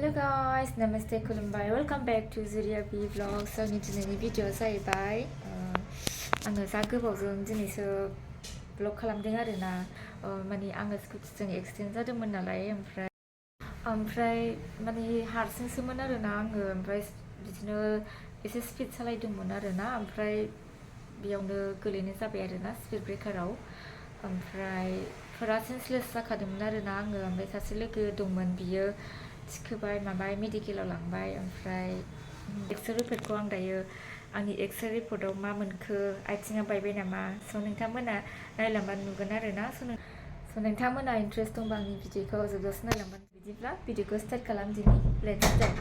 Hello guys, Namaste, Khulumbai. Welcome back to Zuria B Vlogs. आंनि दिनैनि video जाहैबाय आङो जा गोबावजों दिनैसो ब्लग खालामदों आरोना माने आङो स्कुटिजों एक्सिडेन्ट जादोंमोन नालाय ओमफ्राय माने हारसिंसोमोन आरोना आङो ओमफ्राय बिदिनो एसे स्पिड सालायदोंमोन आरोना ओमफ्राय बेयावनो गोलैनाय जाबाय आरोना स्पिड ब्रेकाराव ओमफ्राय फुरा सेन्सलेस जाखादोंमोन आरोना आङो ओमफ्राय सासे लोगो दंमोन बियो थिखोबाय माबाय मेडिकेलाव लांबाय ओमफ्राय एक्सरे रिपर्टखौ आं दायो आंनि एक्सरे रिपर्टआव मा मोनखो आथिङा बायबाय नामा स' नोंथांमोना नायलांबा नुगोन आरोना स' नोंथांमोना इन्ट्रेस्ट दंबा आंनि भिडिअखौ जोबजासिम नायलांबा बिदिब्ला भिडिअखौ स्टार्ट खालाम दिनै लेट्स स्टार्ट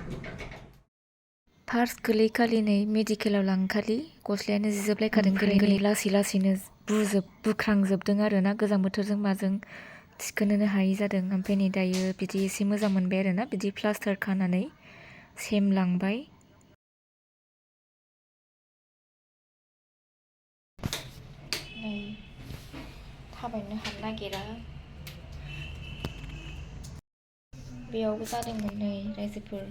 फार्स्ट गोलैखालिनै मेडिकेलाव लांखालि गस्लायानो जिजोबलायखादों गोलैनाय लासैनो बुख्रांजोबदों आरोना गोजां बोथोरजों माजों थिखोनोनो हायि जादों ओमफ्राय नै दायो बिदि एसे मोजां मोनबाय आरोना बिदि प्लास्टार खानानै सेमलांबाय नै थाबायनो हानो नागिरा बेयावबो जादोंमोन नै रायजोफोर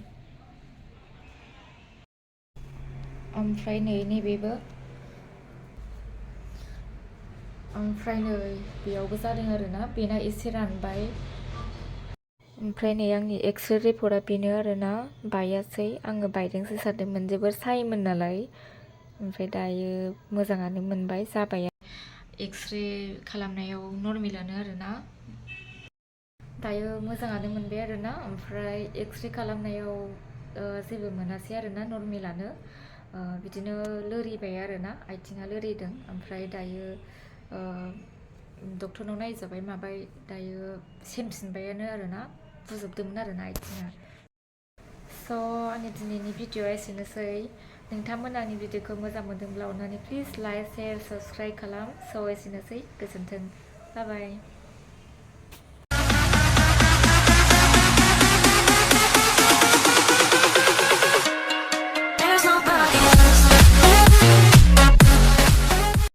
ओमफ्राय नै नैबेबो ओमफ्राय नै बेयावबो जादों आरोना बेना एसे रानबाय ओमफ्राय नै आंनि एक्सरे रिपर्टआ बेनो आरोना बायासै आङो बायदोंसो सानदोंमोन जोबोर सायोमोन नालाय ओमफ्राय दायो मोजाङानो मोनबाय जाबाय एक्सरे खालामनायाव नर्मेलानो आरोना दायो मोजाङानो मोनबाय आरोना ओमफ्राय एक्सरे खालामनायाव जेबो मोनासै आरोना नर्मेलानो बिदिनो लोरिबाय आरोना आथिङा लोरिदों ओमफ्राय दायो डक्टरनाव नायजाबाय माबाय दायो सेमफिनबायानो आरोना बुजोबदोंमोन आरोना आथिङा स' आंनि दिनैनि भिडिअ'आ एसेनोसै नोंथांमोना आंनि भिडिअ'खौ मोजां मोनदोंब्ला अननानै प्लिज लाइक शेयार साबस्क्राइब खालाम स' एसेनोसै गोजोन्थों बाय बाय